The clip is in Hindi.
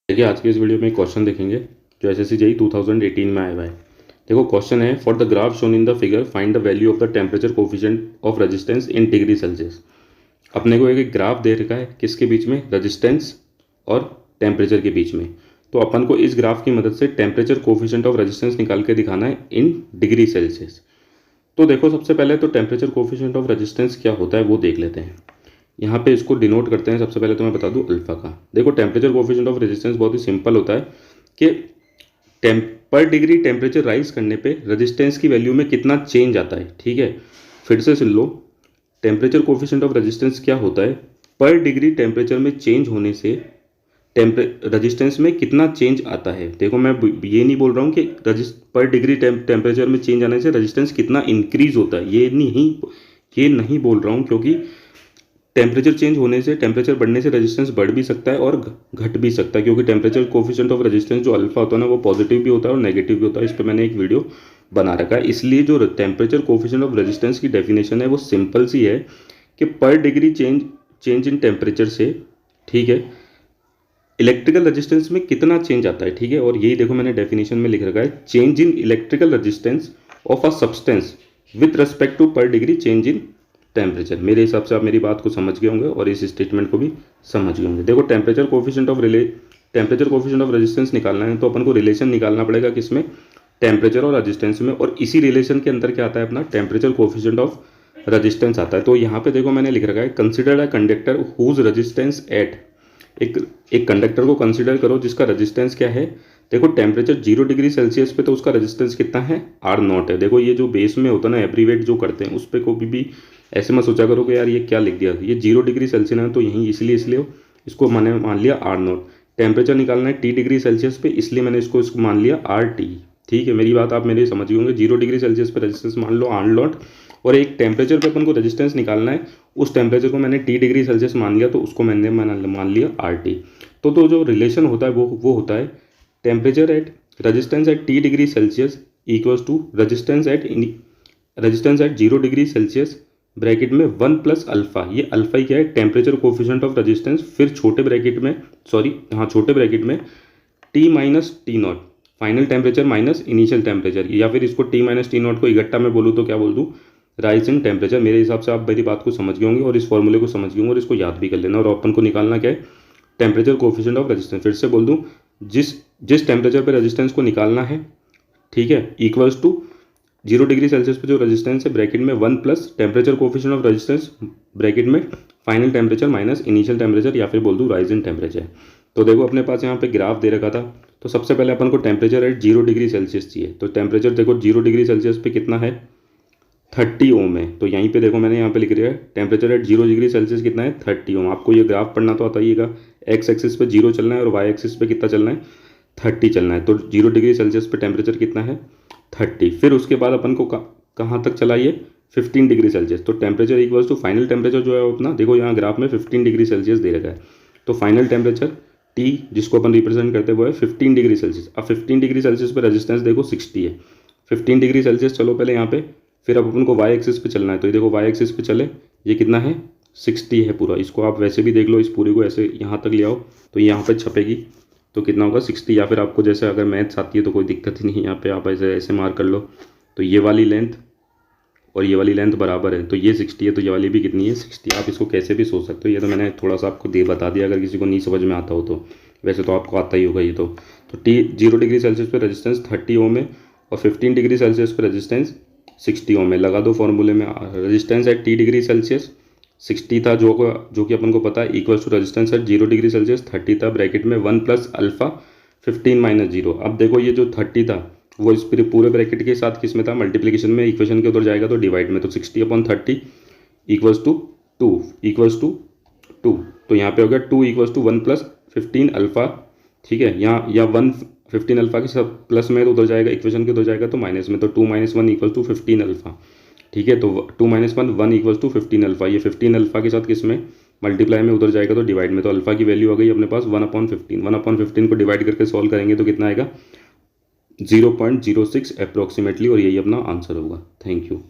देखिए आज के इस वीडियो में एक क्वेश्चन देखेंगे जो एसएससी जेईई 2018 में आया हुआ है। देखो क्वेश्चन है, for the graph shown in the figure find the value of the temperature coefficient of resistance in degree Celsius. अपने को एक ग्राफ दे रखा है किसके बीच में, रेजिस्टेंस और टेम्परेचर के बीच में। तो अपन को इस ग्राफ की मदद से टेम्परेचर कोफिशिएंट ऑफ रेजिस्टेंस निकाल के दिखाना है इन डिग्री सेल्सियस। तो देखो सबसे पहले तो टेम्परेचर कोफिशिएंट ऑफ रेजिस्टेंस क्या होता है वो देख लेते हैं। यहाँ पे इसको डिनोट करते हैं। सबसे पहले तो मैं बता दूँ अल्फा का। देखो टेम्परेचर कोफिशिएंट ऑफ रेजिस्टेंस बहुत ही सिंपल होता है कि पर डिग्री टेम्परेचर राइज करने पे रेजिस्टेंस की वैल्यू में कितना चेंज आता है। ठीक है, फिर से सुन लो, टेम्परेचर कोफिशिएंट ऑफ रेजिस्टेंस क्या होता है, पर डिग्री टेम्परेचर में चेंज होने से रेजिस्टेंस में कितना चेंज आता है। देखो मैं ये नहीं बोल रहा हूँ कि पर डिग्री टेम्परेचर में चेंज आने से रेजिस्टेंस कितना इंक्रीज होता है, ये नहीं बोल रहा हूँ, क्योंकि टेम्परेचर चेंज होने से, टेम्परेचर बढ़ने से रेजिस्टेंस बढ़ भी सकता है और घट भी सकता है, क्योंकि टेम्परेचर कोफिशिएंट ऑफ रेजिस्टेंस जो अल्फा होता है ना वो पॉजिटिव भी होता है और नेगेटिव भी होता है। इस पर मैंने एक वीडियो बना रखा है। इसलिए जो टेम्परेचर कोफिशिएंट ऑफ रेजिस्टेंस की डेफिनेशन है वो सिंपल सी है कि पर डिग्री चेंज इन टेम्परेचर से, ठीक है, इलेक्ट्रिकल रेजिस्टेंस में कितना चेंज आता है। ठीक है, और यही देखो मैंने डेफिनेशन में लिख रखा है, change in electrical resistance of a substance with respect to per degree change in temperature. मेरे हिसाब से आप मेरी बात को समझ गए होंगे और इस स्टेटमेंट को भी समझ गए होंगे। देखो टेम्परेचर कोफिशिएंट ऑफ रेजिस्टेंस निकालना है तो अपन को रिलेशन निकालना पड़ेगा किसमें, टेम्परेचर और रेजिस्टेंस में, और इसी रिलेशन के अंदर क्या आता है अपना, टेम्परेचर कोफिशिएंट ऑफ रेजिस्टेंस आता है। तो यहाँ पे देखो मैंने लिख रखा है, consider a conductor whose resistance at, एक कंडक्टर को कंसिडर करो जिसका रेजिस्टेंस क्या है। देखो टेम्परेचर 0 डिग्री सेल्सियस पे तो उसका रेजिस्टेंस कितना है, R0 है। देखो ये जो बेस में होता है ना एब्रीवेट जो करते हैं, उस पर कोई भी ऐसे मत सोचा करो कि यार ये क्या लिख दिया, ये 0 डिग्री सेल्सियस है तो यहीं इसलिए इसको मैंने मान लिया R0। टेम्परेचर निकालना है T डिग्री सेल्सियस पे, इसलिए मैंने इसको मान लिया RT। ठीक है, मेरी बात आप मेरे समझ गए होंगे। 0 डिग्री सेल्सियस पे रेजिस्टेंस मान लो R0, और एक टेम्परेचर पे अपन को रेजिस्टेंस निकालना है, उस टेम्परेचर को मैंने T डिग्री सेल्सियस मान लिया तो उसको मैंने मान लिया RT। तो जो रिलेशन होता है वो होता है temperature at resistance at T degree Celsius equals to resistance at 0 degree Celsius bracket में 1 प्लस अल्फा। ये अल्फा ही क्या है, टेम्परेचर कोफिशिएंट ऑफ रेजिस्टेंस, फिर छोटे ब्रैकेट में T minus T0 final temperature minus initial temperature, या फिर इसको T माइनस T0 को इकट्ठा में बोलूँ तो क्या बोल दूँ, राइज इन टेम्परेचर। मेरे हिसाब से आप मेरी बात को समझ गए होंगे और इस फॉर्मूले को समझ गए होंगे और इसको याद भी कर लेना। और अपन को निकालना क्या है, टेम्परेचर कोफिशिएंट ऑफ रेजिस्टेंस। फिर से बोल दूँ, जिस टेम्परेचर पे रेजिस्टेंस को निकालना है, ठीक है, इक्वल्स टू 0 डिग्री सेल्सियस पे जो रेजिस्टेंस है ब्रैकेट में 1 plus temperature coefficient of resistance bracket में final temperature minus initial temperature, या फिर बोल दूँ राइज इन टेम्परेचर। तो देखो अपने पास यहाँ पे ग्राफ दे रखा था, तो सबसे पहले अपन को टेम्परेचर एट 0 डिग्री सेल्सियस चाहिए। तो टेम्परेचर देखो 0 डिग्री सेल्सियस पे कितना है, 30 ओम है। तो यहीं पे देखो मैंने यहाँ पे लिख दिया है टेम्परेचर एट 0 डिग्री सेल्सियस कितना है, 30 ओम। आपको ये ग्राफ पढ़ना तो आइएगा, एक्स एक्सिस पे 0 चलना है और वाई एक्सिस पे कितना चलना है, 30 चलना है। तो 0 डिग्री सेल्सियस पे टेम्परेचर कितना है, 30। फिर उसके बाद अपन को कहाँ तक चलाइए, 15 डिग्री सेल्सियस। तो temperature equals to final temperature जो है अपना, देखो यहाँ ग्राफ में 15 डिग्री सेल्सियस दे रखा है। तो फाइनल टेम्परेचर T जिसको अपन रिप्रेजेंट करते हैं वो है 15 डिग्री सेल्सियस। अब 15 डिग्री सेल्सियस पे रेजिस्टेंस देखो 60 है। 15 डिग्री सेल्सियस चलो पहले यहाँ पे, फिर अब अपन को वाई एक्सिस पे चलना है। तो ये देखो वाई एक्सिस पे चले, ये कितना है, 60 है पूरा। इसको आप वैसे भी देख लो, इस पूरी को ऐसे यहाँ तक ले आओ तो यहाँ पे छपेगी तो कितना होगा 60, या फिर आपको जैसे अगर मैथ्स आती है तो कोई दिक्कत ही नहीं, यहाँ पे आप ऐसे मार्क कर लो। तो ये वाली लेंथ और ये वाली लेंथ बराबर है, तो ये 60 है तो ये वाली भी कितनी है, 60। आप इसको कैसे भी सोच सकते हो, ये तो मैंने थोड़ा सा आपको बता दिया, अगर किसी को नहीं समझ में आता हो तो। वैसे तो आपको आता ही होगा ये तो। T 0 डिग्री सेल्सियस पे रेजिस्टेंस 30 ओम है और 15 डिग्री सेल्सियस पे रेजिस्टेंस 60 ओम है। लगा दो फॉर्मूले में, resistance at T degree Celsius 60 था जो कि अपन को पता है, equals to resistance at 0 degree Celsius 30 था, ब्रैकेट में 1 प्लस अल्फा 15 माइनस 0। अब देखो ये जो 30 था वो इस पूरे ब्रैकेट के साथ किस में था, मल्टीप्लिकेशन में, इक्वेशन के उधर जाएगा तो डिवाइड में। तो 60/30 इक्वल्स टू 2। तो यहाँ पे हो गया 2 इक्वल्स टू 1 प्लस 15 अल्फा। ठीक है, यहाँ या 1 15 अल्फा के साथ प्लस में तो उधर जाएगा, इक्वेशन के उधर जाएगा तो माइनस में। तो 2 - 1 इक्वल्स टू 15 अल्फा। ठीक है, तो 2 - 1 इक्वल्स टू 15 अल्फा। ये 15 अल्फा के साथ किस में, मल्टीप्लाई में उधर जाएगा तो डिवाइड में। तो अल्फा की वैल्यू आ गई अपने पास 1/15। 1/15 को डिवाइड करके सॉल्व करेंगे तो कितना आएगा, 0.06 अप्रोक्सीमेटली, और यही अपना आंसर होगा। Thank you.